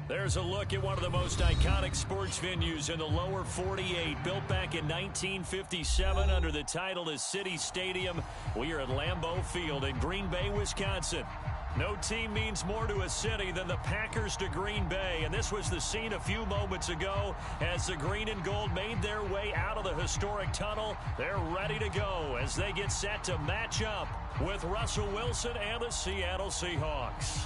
There's a look at one of the most iconic sports venues in the lower 48. Built back in 1957 under the title of City Stadium. We are at Lambeau Field in Green Bay, Wisconsin. No team means more to a city than the Packers to Green Bay. And this was the scene a few moments ago as the green and gold made their way out of the historic tunnel. They're ready to go as they get set to match up with Russell Wilson and the Seattle Seahawks.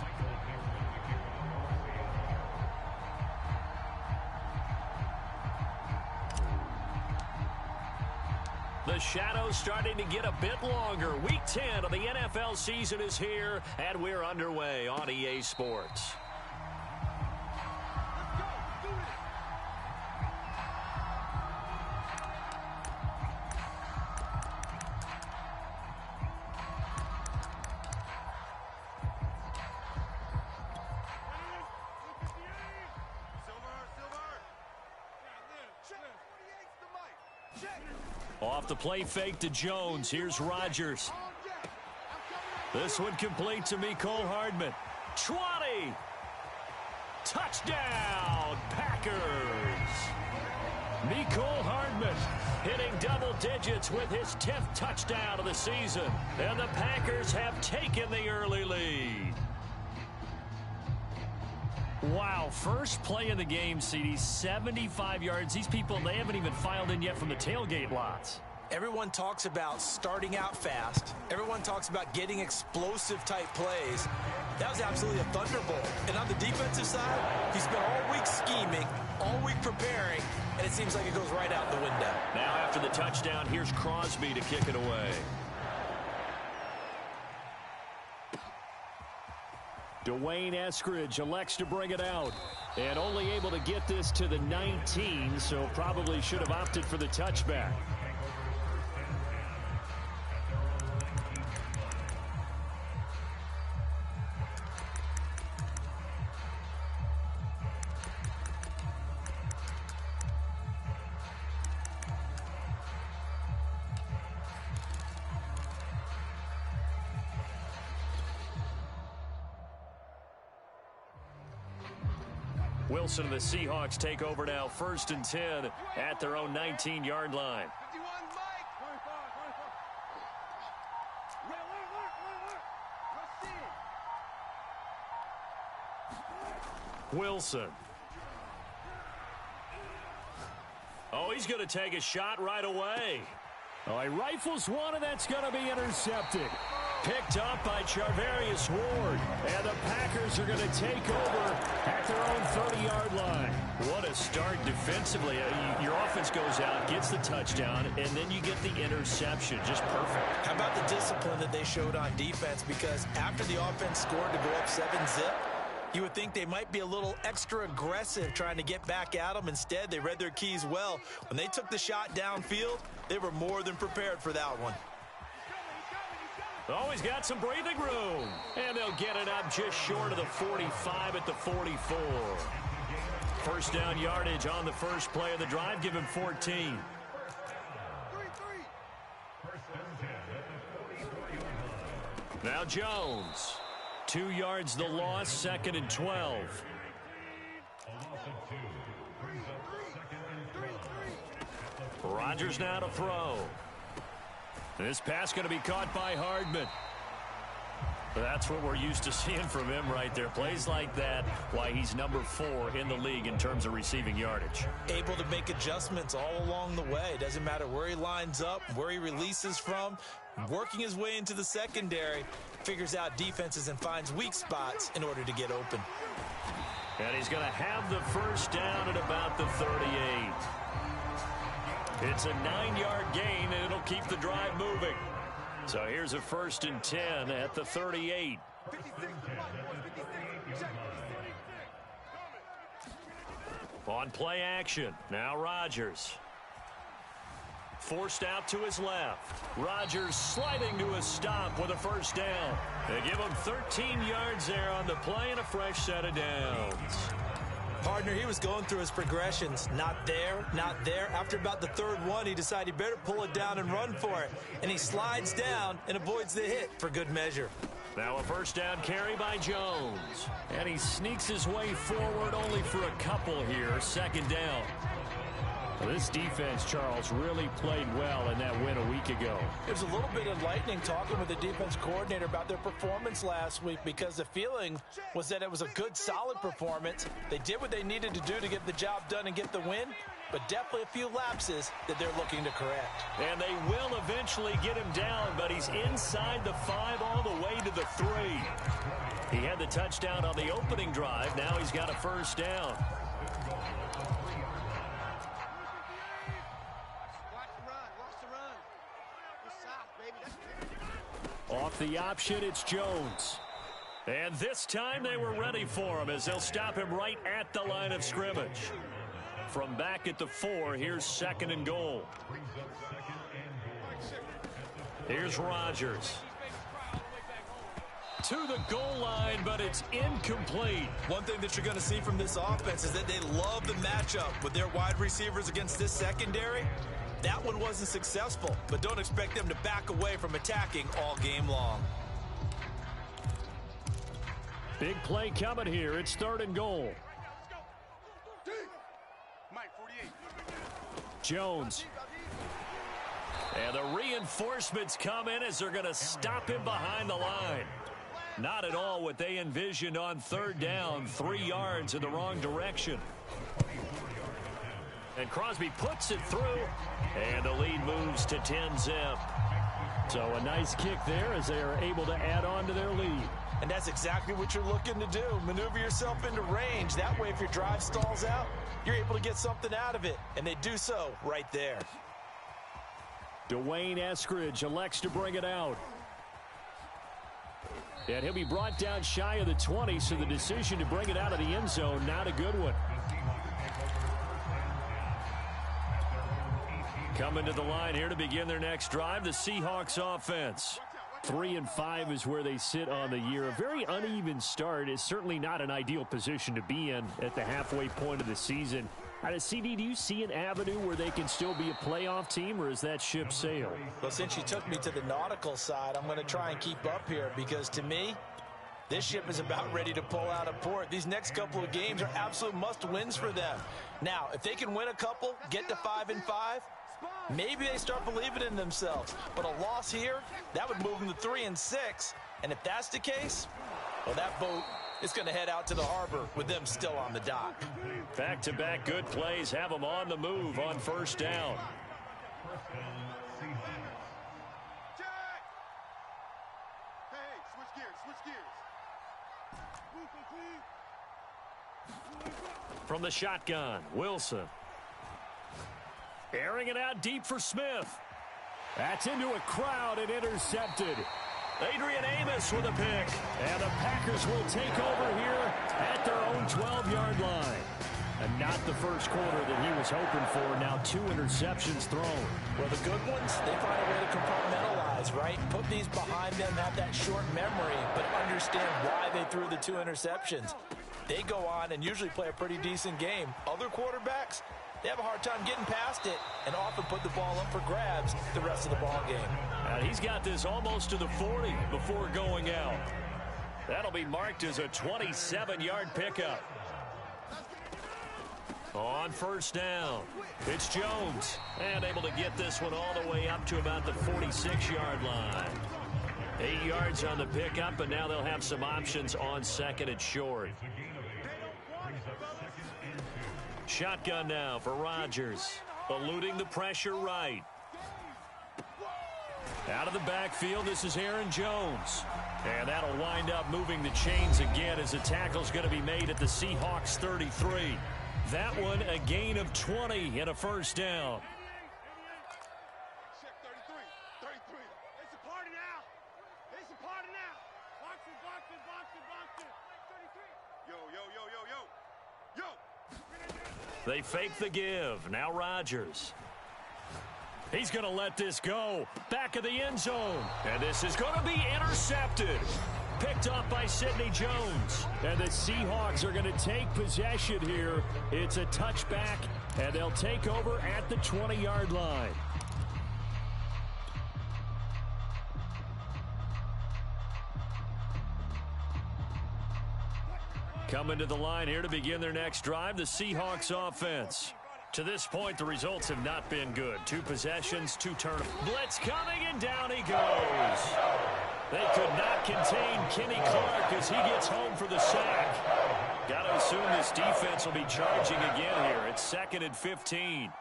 The shadow's starting to get a bit longer. Week 10 of the NFL season is here, and we're underway on EA Sports. Off the play fake to Jones. Here's Rodgers. This one complete to Mecole Hardman. 20. Touchdown, Packers. Mecole Hardman hitting double digits with his 10th touchdown of the season. And the Packers have taken the early lead. Wow, first play of the game, CD, 75 yards. These people, they haven't even filed in yet from the tailgate lots. Everyone talks about starting out fast. Everyone talks about getting explosive-type plays. That was absolutely a thunderbolt. And on the defensive side, he spent all week scheming, all week preparing, and it seems like it goes right out the window. Now after the touchdown, here's Crosby to kick it away. Dwayne Eskridge elects to bring it out. And only able to get this to the 19, so probably should have opted for the touchback. Wilson and the Seahawks take over now, 1st and 10 at their own 19-yard line. Wilson. Oh, he's going to take a shot right away. Oh, he rifles one, and that's going to be intercepted. Picked up by Charvarius Ward. And the Packers are going to take over at their own 30-yard line. What a start defensively. Your offense goes out, gets the touchdown, and then you get the interception. Just perfect. How about the discipline that they showed on defense? Because after the offense scored to go up 7-zip, you would think they might be a little extra aggressive trying to get back at them. Instead, they read their keys well. When they took the shot downfield, they were more than prepared for that one. Oh, he's got some breathing room. And they'll get it up just short of the 45 at the 44. First down yardage on the first play of the drive. Give him 14. Now Jones. 2 yards the loss, 2nd and 12. Rodgers now to throw. This pass going to be caught by Hardman. That's what we're used to seeing from him right there. Plays like that, why he's number 4 in the league in terms of receiving yardage. Able to make adjustments all along the way. Doesn't matter where he lines up, where he releases from. Working his way into the secondary, figures out defenses and finds weak spots in order to get open. And he's going to have the first down at about the 38. It's a 9-yard gain, and it'll keep the drive moving. So here's a 1st and 10 at the 38. On play action, now Rodgers. Forced out to his left. Rodgers sliding to a stop with a first down. They give him 13 yards there on the play and a fresh set of downs. Partner, he was going through his progressions. Not there, not there. After about the 3rd one, he decided he better pull it down and run for it. And he slides down and avoids the hit for good measure. Now a first down carry by Jones. And he sneaks his way forward only for a couple here. Second down. Well, this defense, Charles, really played well in that win a week ago. There's a little bit of lightning talking with the defense coordinator about their performance last week because the feeling was that it was a good, solid performance. They did what they needed to do to get the job done and get the win, but definitely a few lapses that they're looking to correct. And they will eventually get him down, but he's inside the 5 all the way to the 3. He had the touchdown on the opening drive. Now he's got a first down. Off the option, it's Jones. And this time they were ready for him as they'll stop him right at the line of scrimmage. From back at the 4, here's second and goal. Here's Rodgers. To the goal line, but it's incomplete. One thing that you're going to see from this offense is that they love the matchup with their wide receivers against this secondary. That one wasn't successful, but don't expect them to back away from attacking all game long. Big play coming here. It's third and goal. Jones. And the reinforcements come in as they're going to stop him behind the line. Not at all what they envisioned on third down. 3 yards in the wrong direction. And Crosby puts it through. And the lead moves to 10-zip. So a nice kick there as they are able to add on to their lead. And that's exactly what you're looking to do. Maneuver yourself into range. That way, if your drive stalls out, you're able to get something out of it. And they do so right there. Dwayne Eskridge elects to bring it out. And he'll be brought down shy of the 20, so the decision to bring it out of the end zone, not a good one. Coming to the line here to begin their next drive, the Seahawks offense. 3-5 is where they sit on the year. A very uneven start is certainly not an ideal position to be in at the halfway point of the season. CD, do you see an avenue where they can still be a playoff team, or is that ship sailed? Well, since you took me to the nautical side, I'm going to try and keep up here because to me, this ship is about ready to pull out of port. These next couple of games are absolute must-wins for them. Now, if they can win a couple, get to 5-5, maybe they start believing in themselves. But a loss here, that would move them to 3-6. And if that's the case, well, that boat is going to head out to the harbor with them still on the dock. Back-to-back good plays have them on the move on first down. From the shotgun, Wilson. Airing it out deep for Smith. That's into a crowd and intercepted. Adrian Amos with a pick. And the Packers will take over here at their own 12-yard line. And not the first quarter that he was hoping for. Now 2 interceptions thrown. Well, the good ones, they find a way to compartmentalize, right? Put these behind them, have that short memory, but understand why they threw the 2 interceptions. They go on and usually play a pretty decent game. Other quarterbacks, they have a hard time getting past it and often put the ball up for grabs the rest of the ball game. And he's got this almost to the 40 before going out. That'll be marked as a 27-yard pickup. On first down, it's Jones. And able to get this one all the way up to about the 46-yard line. 8 yards on the pickup, and now they'll have some options on second and short. Shotgun now for Rodgers. Eluding the pressure right. Out of the backfield, this is Aaron Jones. And that'll wind up moving the chains again as the tackle's going to be made at the Seahawks 33. That one a gain of 20 and a first down. They fake the give. Now Rodgers. He's going to let this go. Back of the end zone. And this is going to be intercepted. Picked up by Sidney Jones. And the Seahawks are going to take possession here. It's a touchback, and they'll take over at the 20-yard line. Coming to the line here to begin their next drive, the Seahawks offense. To this point, the results have not been good. 2 possessions, 2 turnovers. Blitz coming, and down he goes. They could not contain Kenny Clark as he gets home for the sack. Got to assume this defense will be charging again here. It's 2nd and 15.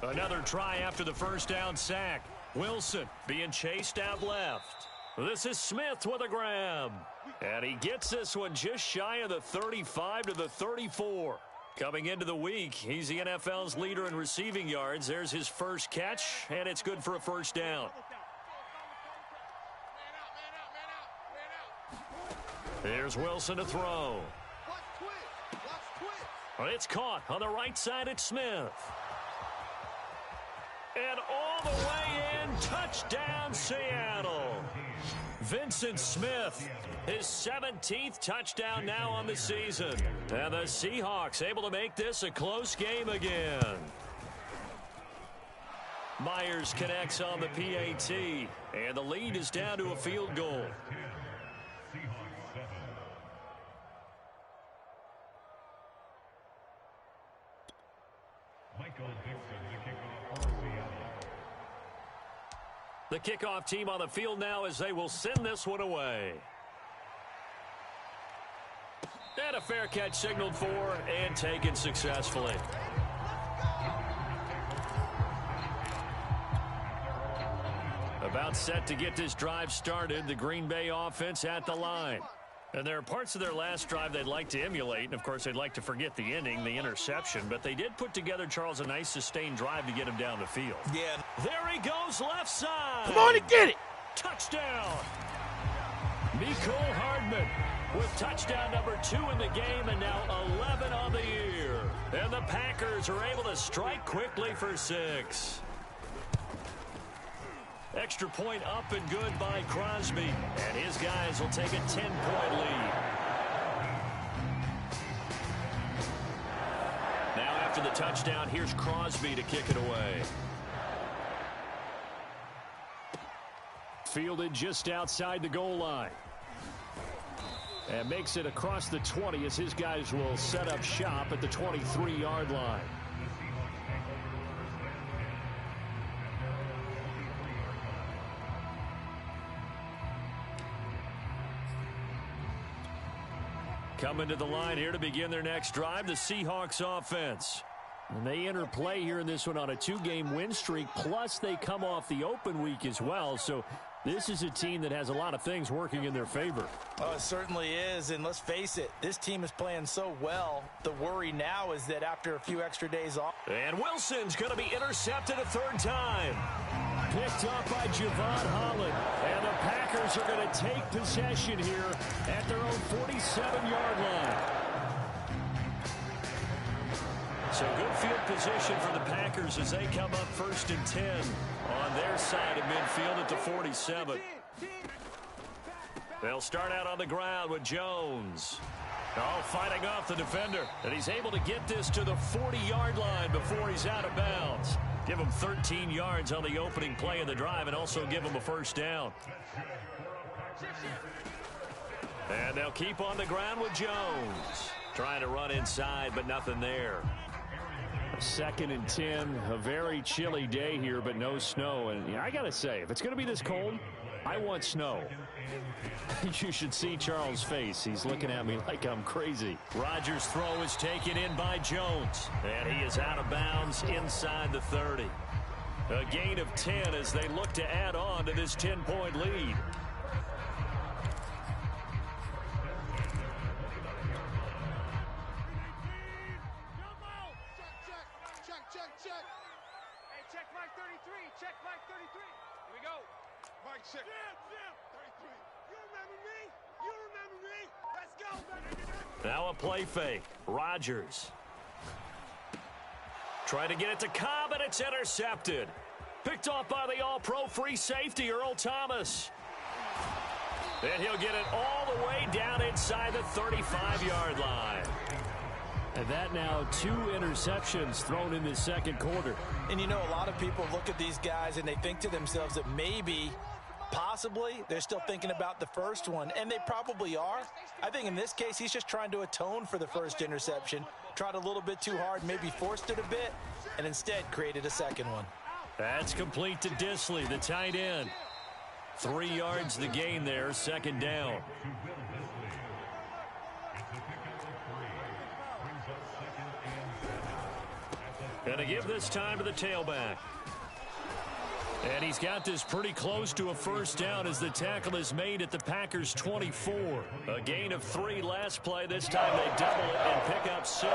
Another try after the first down sack. Wilson being chased out left. This is Smith with a grab. And he gets this one just shy of the 35 to the 34. Coming into the week, he's the NFL's leader in receiving yards. There's his first catch, and it's good for a first down. Here's Wilson to throw. It's caught on the right side at Smith. And all the way in, touchdown Seattle. Vincent Smith, his 17th touchdown now on the season. And the Seahawks able to make this a close game again. Myers connects on the PAT, and the lead is down to a field goal. The kickoff team on the field now as they will send this one away. And a fair catch signaled for and taken successfully. About set to get this drive started, the Green Bay offense at the line. And there are parts of their last drive they'd like to emulate. And, of course, they'd like to forget the ending, the interception. But they did put together, Charles, a nice sustained drive to get him down the field. Yeah. There he goes, left side. Come on and get it. Touchdown. Mecole Hardman with touchdown number 2 in the game and now 11 on the year. And the Packers are able to strike quickly for 6. Extra point up and good by Crosby. And his guys will take a 10-point lead. Now after the touchdown, here's Crosby to kick it away. Fielded just outside the goal line. And makes it across the 20 as his guys will set up shop at the 23-yard line. Coming to the line here to begin their next drive, the Seahawks offense. And they enter play here in this one on a 2-game win streak, plus they come off the open week as well. So this is a team that has a lot of things working in their favor. Oh, it certainly is, and let's face it, this team is playing so well. The worry now is that after a few extra days off. And Wilson's going to be intercepted a 3rd time. Picked up by Javon Holland. And the Packers are going to take possession here at their own 47-yard line. So good field position for the Packers as they come up 1st and 10 on their side of midfield at the 47. They'll start out on the ground with Jones. Oh, fighting off the defender. And he's able to get this to the 40-yard line before he's out of bounds. Give him 13 yards on the opening play of the drive and also give him a first down. And they'll keep on the ground with Jones. Trying to run inside, but nothing there. 2nd and 10, a very chilly day here, but no snow. And I got to say, if it's going to be this cold, I want snow. You should see Charles' face. He's looking at me like I'm crazy. Rodgers' throw is taken in by Jones. And he is out of bounds inside the 30. A gain of 10 as they look to add on to this 10-point lead. Check. Hey, check Mike 33. Check Mike 33. Here we go. Mike, check. Zip. 33. You remember me? You remember me? Let's go, baby. Now a play fake. Rodgers. Trying to get it to Cobb, and it's intercepted. Picked off by the all-pro free safety, Earl Thomas. And he'll get it all the way down inside the 35-yard line. And that now 2 interceptions thrown in this second quarter. And you know, a lot of people look at these guys and they think to themselves that maybe, possibly, they're still thinking about the first one, and they probably are. I think in this case, he's just trying to atone for the first interception, tried a little bit too hard, maybe forced it a bit, and instead created a second one. That's complete to Disley, the tight end. 3 yards the gain there, second down. Gonna give this time to the tailback. And he's got this pretty close to a first down as the tackle is made at the Packers' 24. A gain of 3 last play. This time they double it and pick up 6.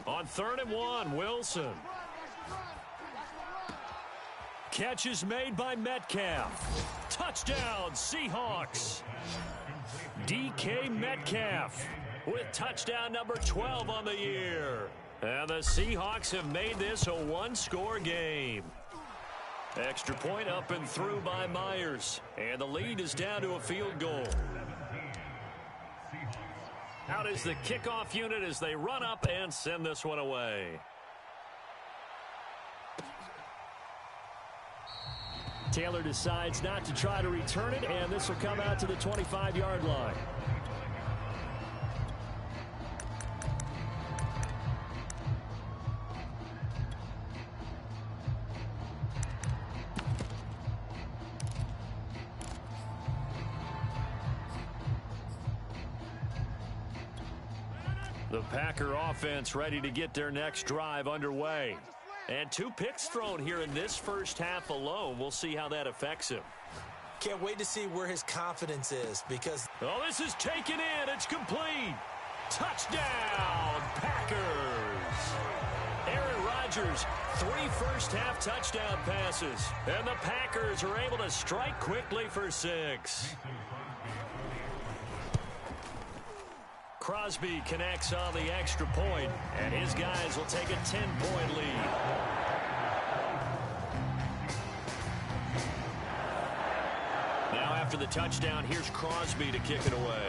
On 3rd and 1, Wilson. Catch is made by Metcalf. Touchdown, Seahawks. DK Metcalf with touchdown number 12 on the year. And the Seahawks have made this a 1-score game. Extra point up and through by Myers. And the lead is down to a field goal. Out is the kickoff unit as they run up and send this one away. Taylor decides not to try to return it, and this will come out to the 25-yard line. The Packer offense ready to get their next drive underway. And 2 picks thrown here in this first half alone. We'll see how that affects him. Can't wait to see where his confidence is because... Oh, this is taken in. It's complete. Touchdown, Packers. Aaron Rodgers, 3 first-half touchdown passes. And the Packers are able to strike quickly for 6. Crosby connects on the extra point, and his guys will take a 10-point lead. Now after the touchdown, here's Crosby to kick it away.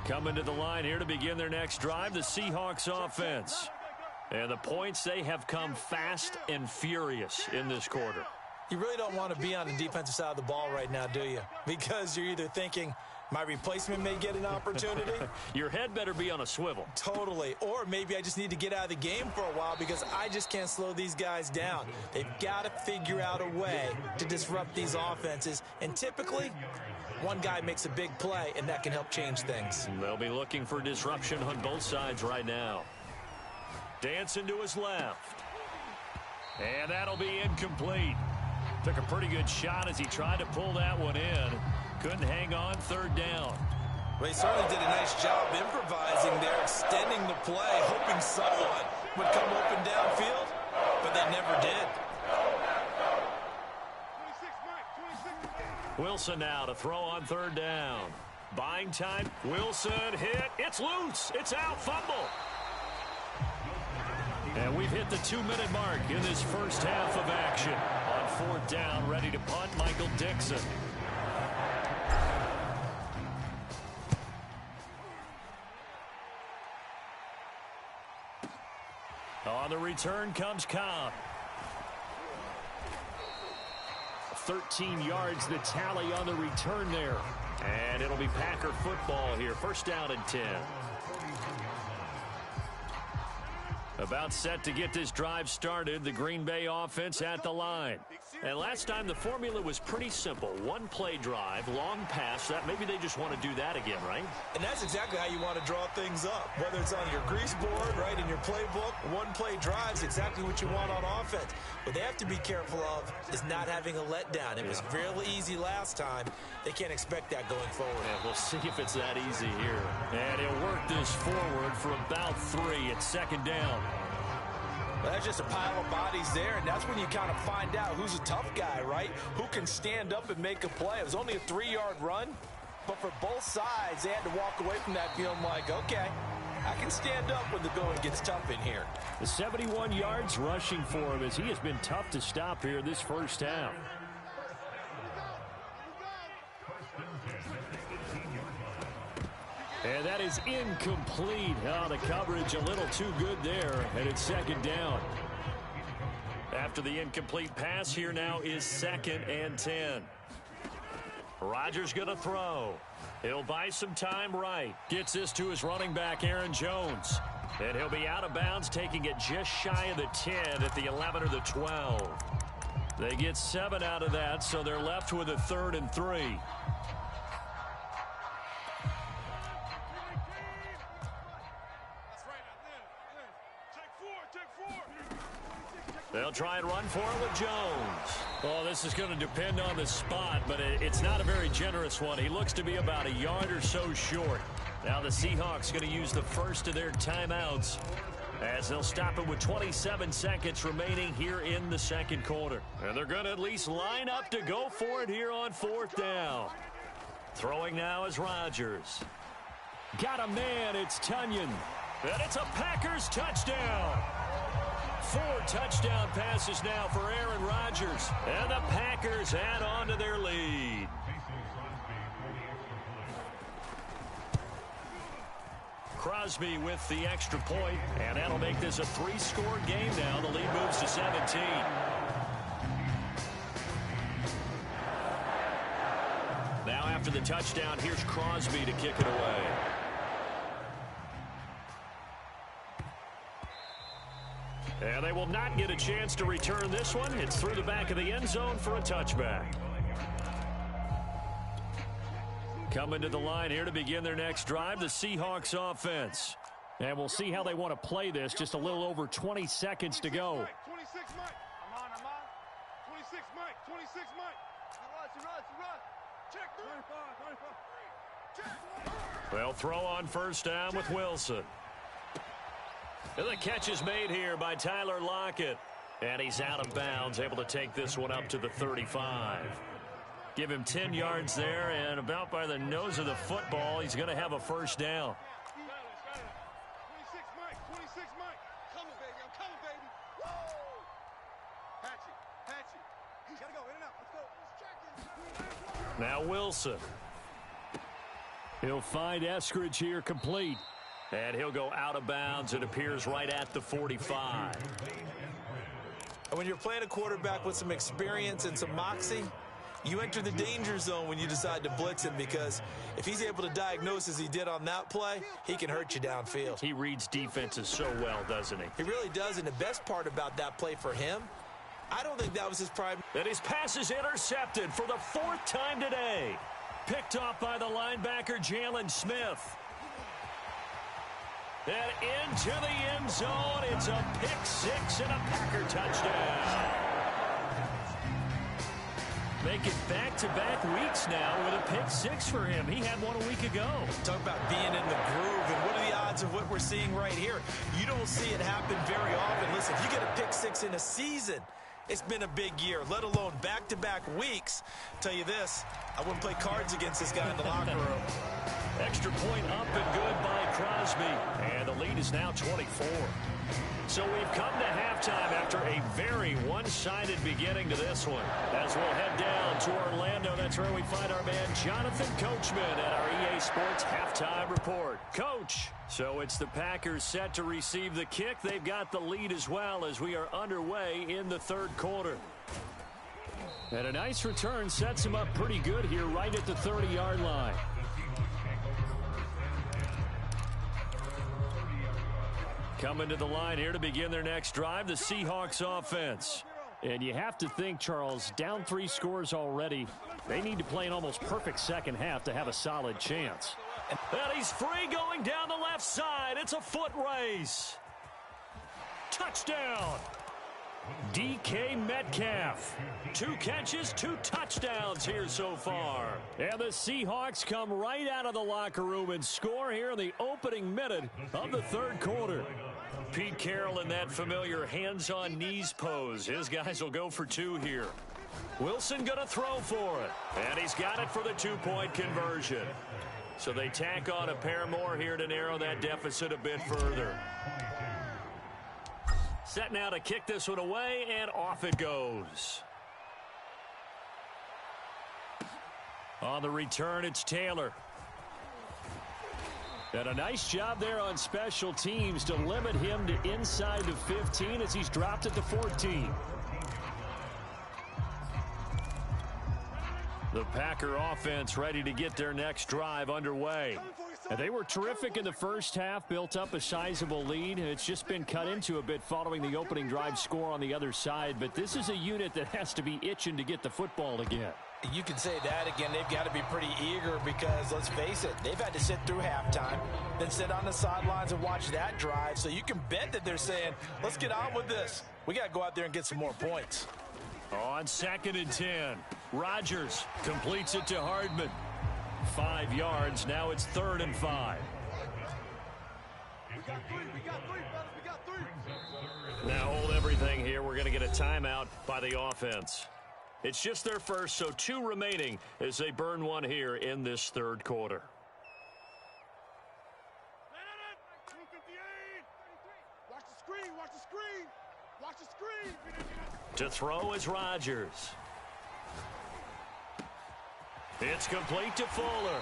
Coming to the line here to begin their next drive, the Seahawks offense. And the points, they have come fast and furious in this quarter. You really don't want to be on the defensive side of the ball right now, do you? Because you're either thinking, my replacement may get an opportunity. Your head better be on a swivel. Totally. Or maybe I just need to get out of the game for a while because I just can't slow these guys down. They've got to figure out a way to disrupt these offenses. And typically, one guy makes a big play, and that can help change things. They'll be looking for disruption on both sides right now. Dancing to his left. And that'll be incomplete. Took a pretty good shot as he tried to pull that one in. Couldn't hang on, 3rd down. Well, he certainly did a nice job improvising there, extending the play, hoping someone would come open downfield, but they never did. Wilson now to throw on 3rd down. Buying time. Wilson hit. It's loose. It's out. Fumble. And we've hit the 2-minute mark in this first half of action. On 4th down, ready to punt, Michael Dixon. On the return comes Cobb. 13 yards the tally on the return there. And it'll be Packer football here. 1st down and 10. About set to get this drive started. The Green Bay offense at the line. And last time the formula was pretty simple. One play drive, long pass. That maybe they just want to do that again, right? And that's exactly how you want to draw things up. Whether it's on your grease board, right, in your playbook, one play drive is exactly what you want on offense. What they have to be careful of is not having a letdown. It was really easy last time. They can't expect that going forward. Yeah, we'll see if it's that easy here. And he'll work this forward for about 3. It's second down. Well, that's just a pile of bodies there, and that's when you kind of find out who's a tough guy, right? Who can stand up and make a play. It was only a 3-yard run, but for both sides, they had to walk away from that feeling like, okay, I can stand up when the going gets tough in here. The 71 yards rushing for him as he has been tough to stop here this first half. And that is incomplete. Oh, the coverage a little too good there, and it's second down. After the incomplete pass, here now is 2nd and 10. Rodgers going to throw. He'll buy some time right. Gets this to his running back, Aaron Jones. And he'll be out of bounds, taking it just shy of the 10 at the 11 or the 12. They get 7 out of that, so they're left with a 3rd and 3. They'll try and run for it with Jones. Well, this is going to depend on the spot, but it's not a very generous one. He looks to be about a yard or so short. Now the Seahawks going to use the first of their timeouts as they'll stop it with 27 seconds remaining here in the second quarter. And they're going to at least line up to go for it here on 4th down. Throwing now is Rodgers. Got a man, it's Tunyon. And it's a Packers touchdown. 4 touchdown passes now for Aaron Rodgers. And the Packers add on to their lead. Crosby with the extra point, and that'll make this a 3-score game now. The lead moves to 17. Now after the touchdown, here's Crosby to kick it away. And they will not get a chance to return this one. It's through the back of the end zone for a touchback. Coming to the line here to begin their next drive, the Seahawks offense. And we'll see how they want to play this. Just a little over 20 seconds to go. 26 Mike. I'm on. 26 Mike. 26 Mike. He runs. Check 25. Check. They'll throw on first down with Wilson. And the catch is made here by Tyler Lockett. And he's out of bounds, able to take this one up to the 35. Give him 10 yards there, and about by the nose of the football, he's going to have a first down. 26 Mike. Coming, baby. I'm coming, baby. Woo! Patchy. He's got to go in and out. Let's go. Now Wilson. He'll find Eskridge here complete. And he'll go out of bounds. It appears right at the 45. When you're playing a quarterback with some experience and some moxie, you enter the danger zone when you decide to blitz him, because if he's able to diagnose as he did on that play, he can hurt you downfield. He reads defenses so well, doesn't he? He really does, and the best part about that play for him, I don't think that was his prime. And his pass is intercepted for the 4th time today. Picked off by the linebacker, Jalen Smith. And into the end zone, it's a pick-6 and a Packer touchdown. Make it back-to-back weeks now with a pick-6 for him. He had one a week ago. Talk about being in the groove, and what are the odds of what we're seeing right here? You don't see it happen very often. Listen, if you get a pick-6 in a season, it's been a big year, let alone back-to-back weeks. Tell you this, I wouldn't play cards against this guy in the locker room. Extra point up and good by Crosby. And the lead is now 24. So we've come to halftime after a very one-sided beginning to this one. As we'll head down to Orlando, that's where we find our man Jonathan Coachman at our EA Sports Halftime Report. Coach, so it's the Packers set to receive the kick. They've got the lead as well as we are underway in the 3rd quarter. And a nice return sets him up pretty good here right at the 30-yard line. Coming to the line here to begin their next drive, the Seahawks offense. And you have to think, Charles, down 3 scores already. They need to play an almost perfect second half to have a solid chance. And he's free going down the left side. It's a foot race. Touchdown. DK Metcalf. 2 catches, 2 touchdowns here so far. And the Seahawks come right out of the locker room and score here in the opening minute of the third quarter. Pete Carroll in that familiar hands-on knees pose. His guys will go for 2 here. Wilson going to throw for it. And he's got it for the 2-point conversion. So they tack on a pair more here to narrow that deficit a bit further. Set now to kick this one away, and off it goes. On the return, it's Taylor. And a nice job there on special teams to limit him to inside the 15 as he's dropped at the 14. The Packer offense ready to get their next drive underway. And they were terrific in the first half, built up a sizable lead, and it's just been cut into a bit following the opening drive score on the other side. But this is a unit that has to be itching to get the football again. You can say that again. They've got to be pretty eager because, let's face it, they've had to sit through halftime, then sit on the sidelines and watch that drive. So you can bet that they're saying, let's get on with this. We got to go out there and get some more points. On 2nd and 10, Rodgers completes it to Hardman. 5 yards. Now it's 3rd and 5. We got 3, fellas. We got 3. Now hold everything here. We're going to get a timeout by the offense. It's just their first, so 2 remaining as they burn 1 here in this third quarter. 258. Watch the screen. Watch the screen. Watch the screen. To throw is Rodgers. It's complete to Fuller.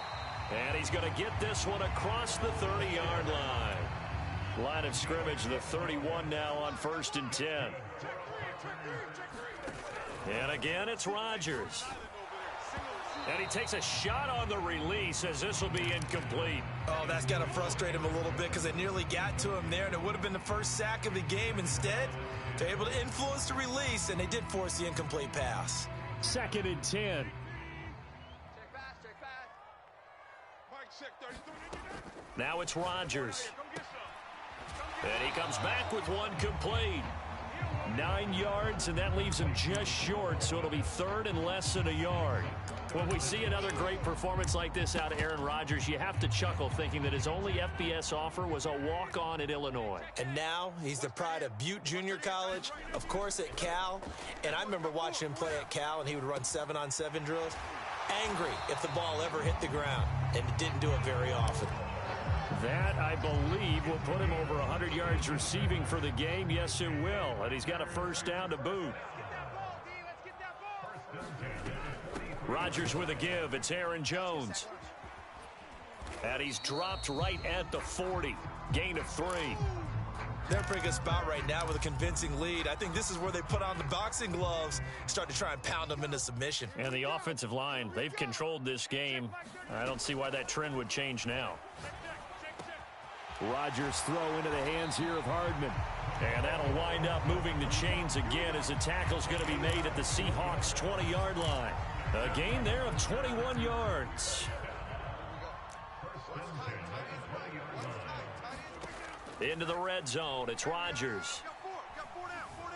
And he's going to get this one across the 30-yard line. Line of scrimmage, the 31 now on 1st and 10. And again, it's Rodgers. And he takes a shot on the release as this will be incomplete. Oh, that's got to frustrate him a little bit because they nearly got to him there, and it would have been the first sack of the game. Instead, they're able to influence the release, and they did force the incomplete pass. 2nd and 10. Now it's Rodgers. And he comes back with 1 complete. 9 yards, and that leaves him just short, so it'll be 3rd and less than a yard. When we see another great performance like this out of Aaron Rodgers, you have to chuckle thinking that his only FBS offer was a walk-on at Illinois. And now he's the pride of Butte Junior College, of course at Cal. And I remember watching him play at Cal, and he would run 7-on-7 drills. Angry if the ball ever hit the ground, and it didn't do it very often. That, I believe, will put him over 100 yards receiving for the game. Yes, it will. And he's got a first down to boot. Rodgers with a give. It's Aaron Jones. And he's dropped right at the 40. Gain of 3. They're in a pretty good spot right now with a convincing lead. I think this is where they put on the boxing gloves, start to try and pound them into submission. And the offensive line, they've controlled this game. I don't see why that trend would change now. Rodgers throw into the hands here of Hardman. And that'll wind up moving the chains again as the tackle's going to be made at the Seahawks 20-yard line. A gain there of 21 yards. Into the red zone. It's Rodgers.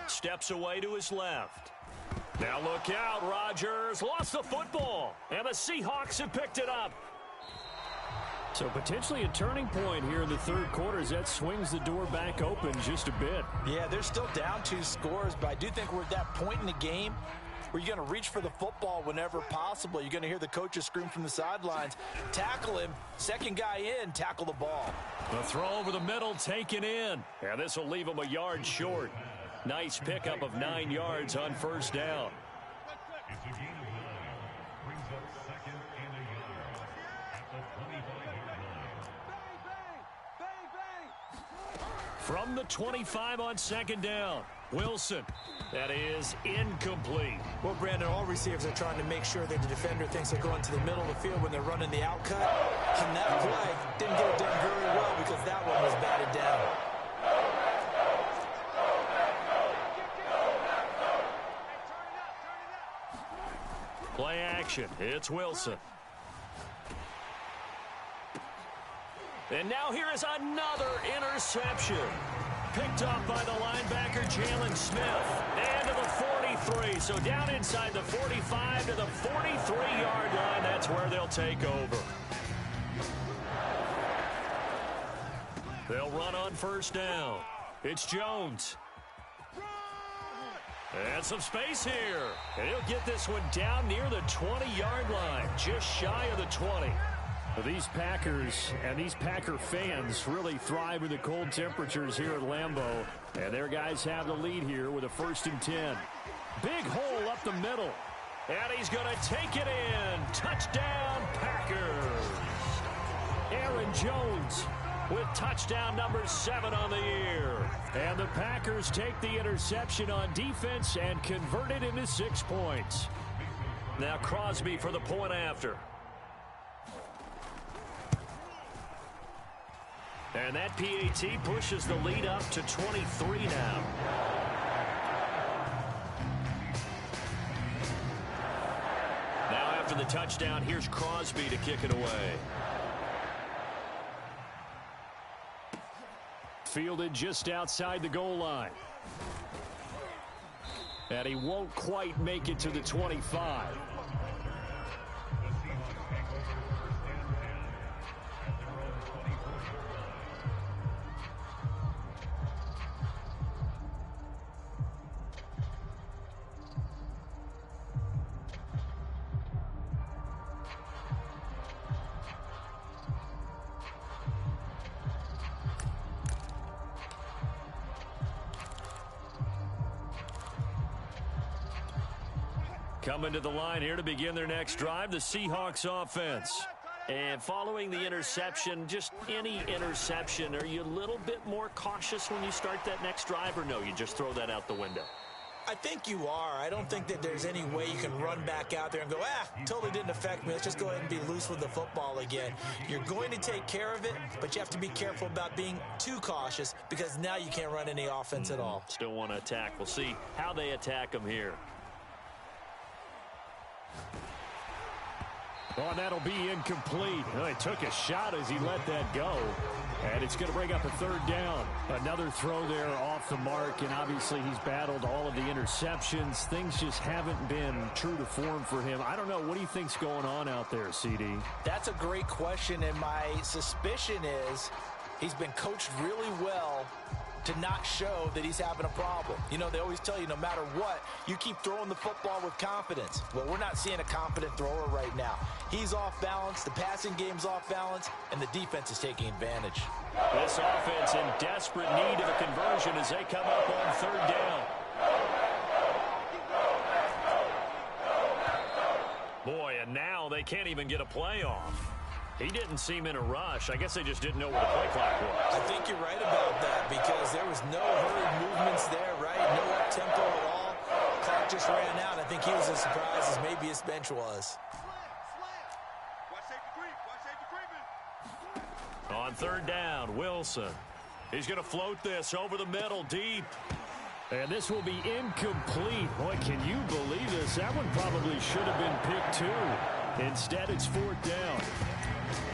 Steps away to his left. Now look out. Rodgers lost the football. And the Seahawks have picked it up. So potentially a turning point here in the third quarter as that swings the door back open just a bit. Yeah, they're still down 2 scores, but I do think we're at that point in the game where you're going to reach for the football whenever possible. You're going to hear the coaches scream from the sidelines, tackle him, second guy in, tackle the ball. The throw over the middle taken in. And this will leave him a yard short. Nice pickup of 9 yards on first down. From the 25 on second down, Wilson. That is incomplete. Well, Brandon, all receivers are trying to make sure that the defender thinks they're going to the middle of the field when they're running the outcut. And that play didn't get it done very well because that one was batted down. Play action. It's Wilson. And now here is another interception. Picked up by the linebacker, Jalen Smith. And to the 43. So down inside the 45 to the 43-yard line. That's where they'll take over. They'll run on first down. It's Jones. And some space here. And he'll get this one down near the 20-yard line. Just shy of the 20. These Packers and these Packer fans really thrive in the cold temperatures here at Lambeau. And their guys have the lead here with a 1st and 10. Big hole up the middle. And he's going to take it in. Touchdown, Packers. Aaron Jones with touchdown number 7 on the year. And the Packers take the interception on defense and convert it into 6 points. Now Crosby for the point after. And that PAT pushes the lead up to 23 now. Now after the touchdown, here's Crosby to kick it away. Fielded just outside the goal line. And he won't quite make it to the 25. Coming to the line here to begin their next drive, the Seahawks offense. And following the interception, just any interception, are you a little bit more cautious when you start that next drive, or no, you just throw that out the window? I think you are. I don't think that there's any way you can run back out there and go, totally didn't affect me. Let's just go ahead and be loose with the football again. You're going to take care of it, but you have to be careful about being too cautious because now you can't run any offense at all. Still want to attack. We'll see how they attack them here. Oh, and that'll be incomplete. Well, he took a shot as he let that go. And it's going to bring up a 3rd down. Another throw there off the mark, and obviously he's battled all of the interceptions. Things just haven't been true to form for him. I don't know. What do you think's going on out there, CD? That's a great question, and my suspicion is he's been coached really well to not show that he's having a problem. You know, they always tell you no matter what, you keep throwing the football with confidence. Well, we're not seeing a confident thrower right now. He's off balance, the passing game's off balance, and the defense is taking advantage. This offense in desperate need of a conversion as they come up on 3rd down. Boy, and now they can't even get a play off. He didn't seem in a rush. I guess they just didn't know where the play clock was. I think you're right about that because there was no hurried movements there, right? No up-tempo at all. Clock just ran out. I think he was as surprised as maybe his bench was. On 3rd down, Wilson. He's going to float this over the middle, deep. And this will be incomplete. Boy, can you believe this? That one probably should have been picked too. Instead, it's 4th down.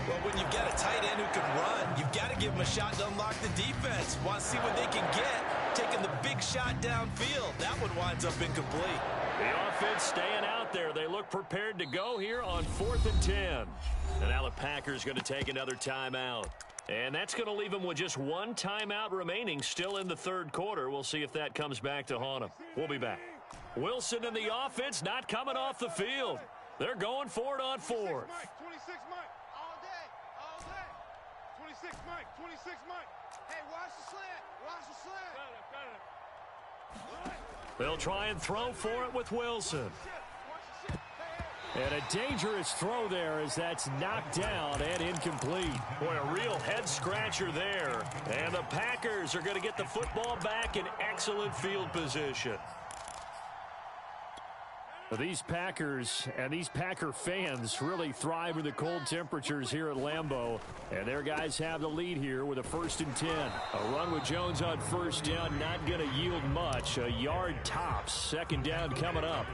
Well, when you've got a tight end who can run, you've got to give him a shot to unlock the defense. Want to see what they can get, taking the big shot downfield. That one winds up incomplete. The offense staying out there. They look prepared to go here on 4th and 10. And now the Packers going to take another timeout. And that's going to leave them with just 1 timeout remaining still in the 3rd quarter. We'll see if that comes back to haunt them. We'll be back. Wilson and the offense not coming off the field. They're going for it on 4th. 26 Mike. All day. All day. 26 Mike. 26 Mike. Hey, watch the slant. Watch the slant. They'll try and throw for it with Wilson. And a dangerous throw there as that's knocked down and incomplete. Boy, a real head-scratcher there. And the Packers are going to get the football back in excellent field position. These Packers and these Packer fans really thrive in the cold temperatures here at Lambeau. And their guys have the lead here with a 1st and 10. A run with Jones on 1st down, not going to yield much. A yard tops. 2nd down coming up.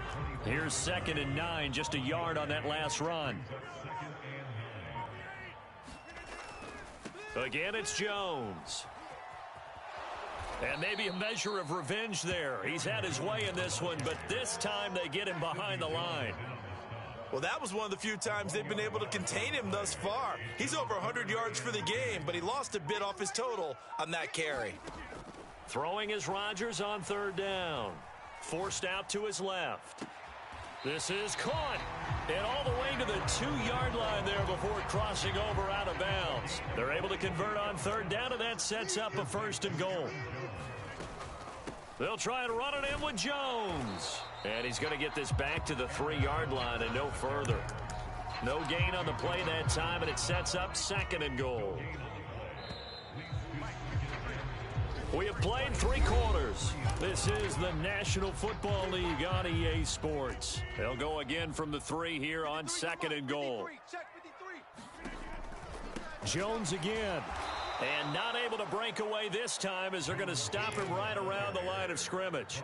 Here's 2nd and 9, just a yard on that last run. Again, it's Jones. And maybe a measure of revenge there. He's had his way in this one, but this time they get him behind the line. Well, that was one of the few times they've been able to contain him thus far. He's over 100 yards for the game, but he lost a bit off his total on that carry. Throwing is Rodgers on 3rd down. Forced out to his left. This is caught. And all the way to the 2-yard line there before crossing over out of bounds. They're able to convert on 3rd down, and that sets up a 1st and goal. They'll try and run it in with Jones. And he's going to get this back to the 3-yard line and no further. No gain on the play that time, and it sets up 2nd and goal. We have played 3 quarters. This is the National Football League on EA Sports. They'll go again from the 3 here on 2nd and goal. Jones again. And not able to break away this time as they're going to stop him right around the line of scrimmage.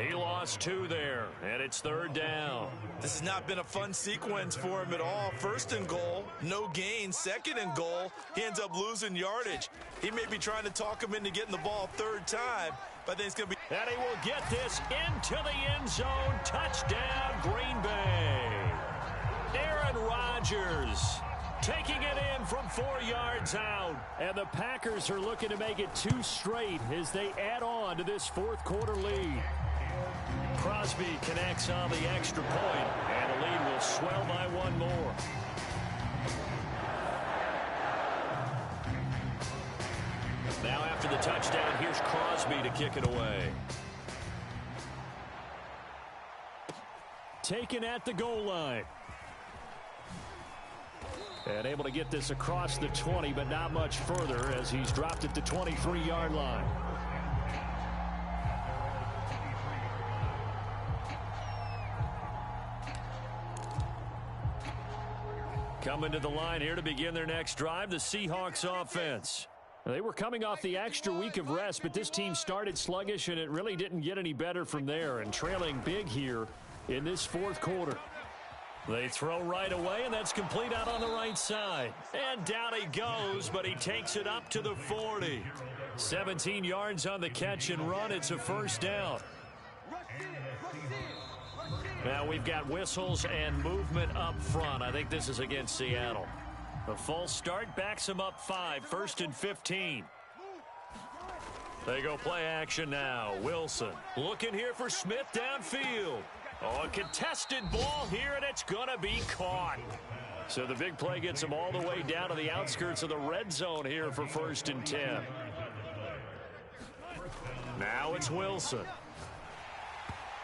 He lost 2 there, and it's 3rd down. This has not been a fun sequence for him at all. 1st and goal, no gain. 2nd and goal, he ends up losing yardage. He may be trying to talk him into getting the ball 3rd time, but I think it's going to be... And he will get this into the end zone. Touchdown, Green Bay. Aaron Rodgers taking it in from 4 yards out. And the Packers are looking to make it 2 straight as they add on to this 4th quarter lead. Crosby connects on the extra point, and the lead will swell by 1 more. Now after the touchdown, here's Crosby to kick it away. Taken at the goal line. And able to get this across the 20, but not much further as he's dropped at the 23-yard line. Coming to the line here to begin their next drive, the Seahawks offense. They were coming off the extra week of rest, but this team started sluggish, and it really didn't get any better from there, and trailing big here in this 4th quarter. They throw right away, and that's complete out on the right side. And down he goes, but he takes it up to the 40. 17 yards on the catch and run. It's a 1st down. Now we've got whistles and movement up front. I think this is against Seattle. A false start backs him up 5. 1st and 15. They go play action now. Wilson looking here for Smith downfield. Oh, a contested ball here, and it's going to be caught. So the big play gets him all the way down to the outskirts of the red zone here for 1st and 10. Now it's Wilson.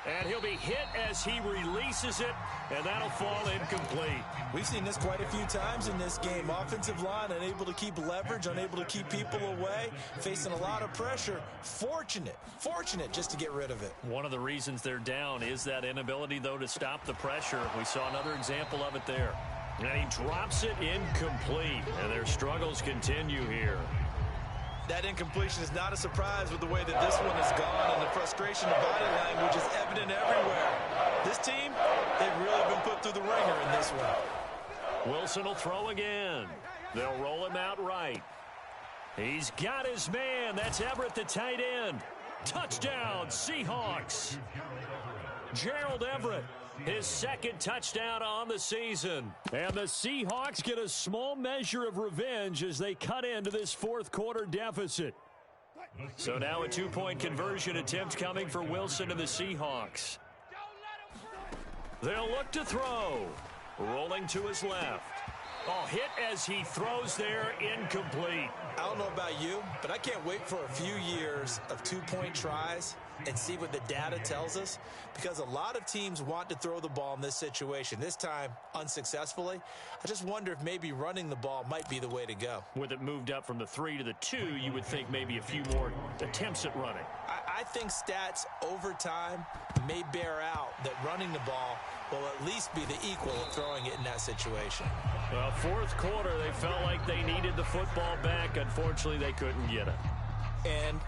And he'll be hit as he releases it, and that'll fall incomplete. We've seen this quite a few times in this game. Offensive line unable to keep leverage, unable to keep people away, facing a lot of pressure. Fortunate just to get rid of it. One of the reasons they're down is that inability, though, to stop the pressure. We saw another example of it there. And he drops it incomplete, and their struggles continue here. That incompletion is not a surprise with the way that this one has gone, and the frustration of body language is evident everywhere. This team, they've really been put through the ringer in this one. Wilson will throw again. They'll roll him out right. He's got his man. That's Everett, the tight end. Touchdown, Seahawks. Gerald Everett, his 2nd touchdown on the season. And the Seahawks get a small measure of revenge as they cut into this 4th quarter deficit. So now a 2-point conversion attempt coming for Wilson and the Seahawks. They'll look to throw. Rolling to his left. Oh, hit as he throws there, incomplete. I don't know about you, but I can't wait for a few years of 2-point tries and see what the data tells us, because a lot of teams want to throw the ball in this situation. This time, unsuccessfully. I just wonder if maybe running the ball might be the way to go. With it moved up from the 3 to the 2, you would think maybe a few more attempts at running. I I think stats over time may bear out that running the ball will at least be the equal of throwing it in that situation. Well, fourth quarter, they felt like they needed the football back. Unfortunately, they couldn't get it. And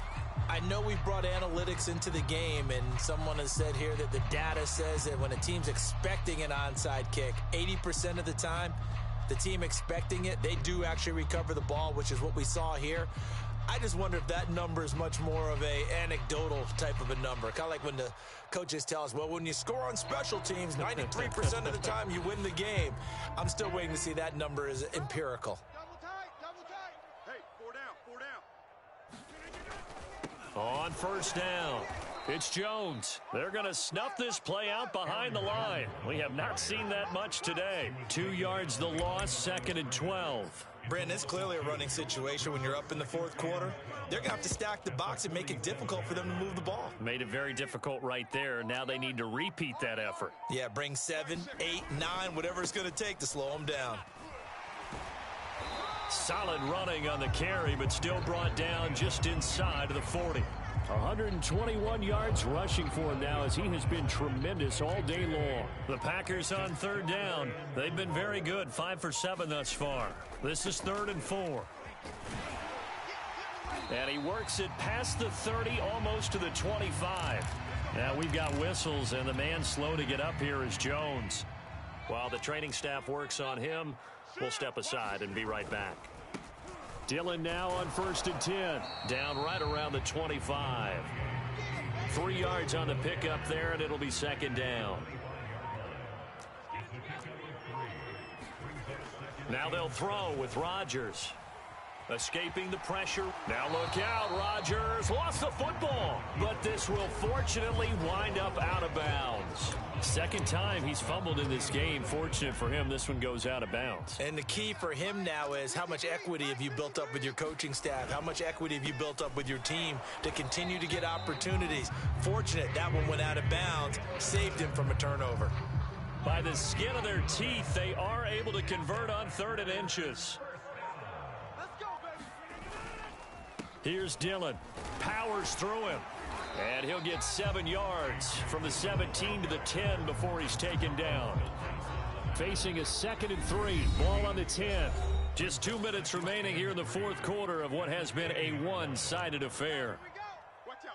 I know we've brought analytics into the game, and someone has said here that the data says that when a team's expecting an onside kick, 80% of the time, the team expecting it, they do actually recover the ball, which is what we saw here. I just wonder if that number is much more of a anecdotal type of a number. Kind of like when the coaches tell us, well, when you score on special teams, 93% of the time you win the game. I'm still waiting to see that number is empirical. Double tight. Hey, four down. On first down, it's Jones. They're going to snuff this play out behind the line. We have not seen that much today. 2 yards the loss, 2nd and 12. Brandon, it's clearly a running situation when you're up in the fourth quarter. They're going to have to stack the box and make it difficult for them to move the ball. Made it very difficult right there. Now they need to repeat that effort. Yeah, bring 7, 8, 9, whatever it's going to take to slow them down. Solid running on the carry, but still brought down just inside of the 40. 121 yards rushing for him now as he has been tremendous all day long. The Packers on third down. They've been very good, 5 for 7 thus far. This is 3rd and 4. And he works it past the 30, almost to the 25. Now we've got whistles, and the man slow to get up here is Jones. While the training staff works on him, we'll step aside and be right back. Dillon now on 1st and 10. Down right around the 25. 3 yards on the pickup there, and it'll be 2nd down. Now they'll throw with Rodgers. Escaping the pressure. Now look out, Rodgers lost the football, but this will fortunately wind up out of bounds. Second time he's fumbled in this game. Fortunate for him, this one goes out of bounds. And the key for him now is how much equity have you built up with your coaching staff? How much equity have you built up with your team to continue to get opportunities? Fortunate that one went out of bounds, saved him from a turnover. By the skin of their teeth, they are able to convert on 3rd and inches. Here's Dillon. Powers through him. And he'll get 7 yards from the 17 to the 10 before he's taken down. Facing a 2nd and 3. Ball on the 10. Just 2 minutes remaining here in the fourth quarter of what has been a one-sided affair. Watch out.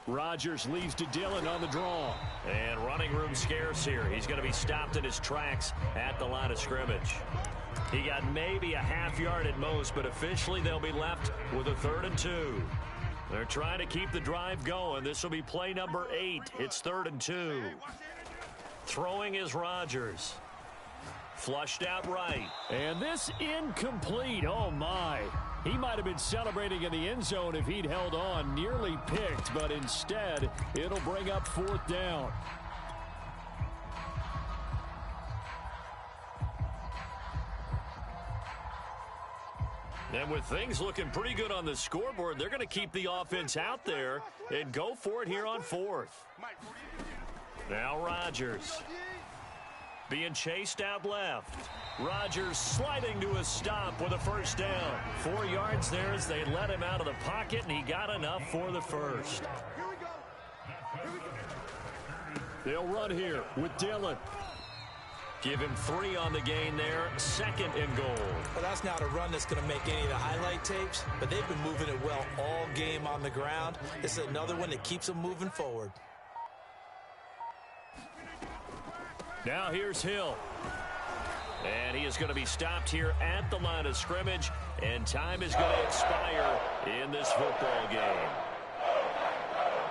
Rodgers leads to Dillon on the draw. And running room scarce here. He's going to be stopped in his tracks at the line of scrimmage. He got maybe a half yard at most, but officially they'll be left with a 3rd and 2. They're trying to keep the drive going. This will be play number 8. It's 3rd and 2. Throwing is Rodgers. Flushed out right. And this incomplete. Oh, my. He might have been celebrating in the end zone if he'd held on. Nearly picked, but instead it'll bring up 4th down. And with things looking pretty good on the scoreboard, they're going to keep the offense out there and go for it here on 4th. Now Rodgers being chased out left. Rodgers sliding to a stop with a 1st down. 4 yards there as they let him out of the pocket, and he got enough for the 1st. They'll run here with Dillon. Give him 3 on the gain there. 2nd and goal. Well, that's not a run that's going to make any of the highlight tapes, but they've been moving it well all game on the ground. This is another one that keeps them moving forward. Now here's Hill. And he is going to be stopped here at the line of scrimmage, and time is going to expire in this football game.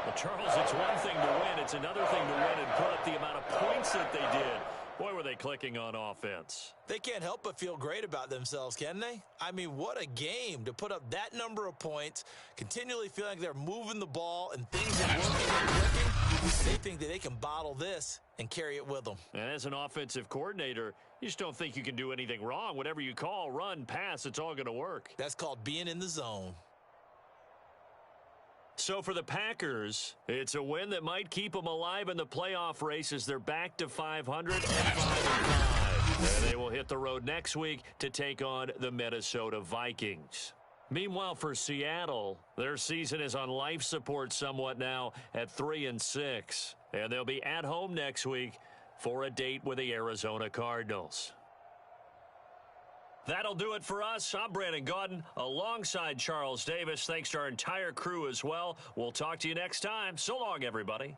Well, Charles, it's one thing to win. It's another thing to win and put up the amount of points that they did. Boy, were they clicking on offense. They can't help but feel great about themselves, can they? I mean, what a game to put up that number of points, continually feeling like they're moving the ball and things are working and clicking. They think that they can bottle this and carry it with them. And as an offensive coordinator, you just don't think you can do anything wrong. Whatever you call, run, pass, it's all going to work. That's called being in the zone. So for the Packers, it's a win that might keep them alive in the playoff race as they're back to 500 and 5-5. And they will hit the road next week to take on the Minnesota Vikings. Meanwhile, for Seattle, their season is on life support somewhat now at 3-6. And they'll be at home next week for a date with the Arizona Cardinals. That'll do it for us. I'm Brandon Gaudin alongside Charles Davis. Thanks to our entire crew as well. We'll talk to you next time. So long, everybody.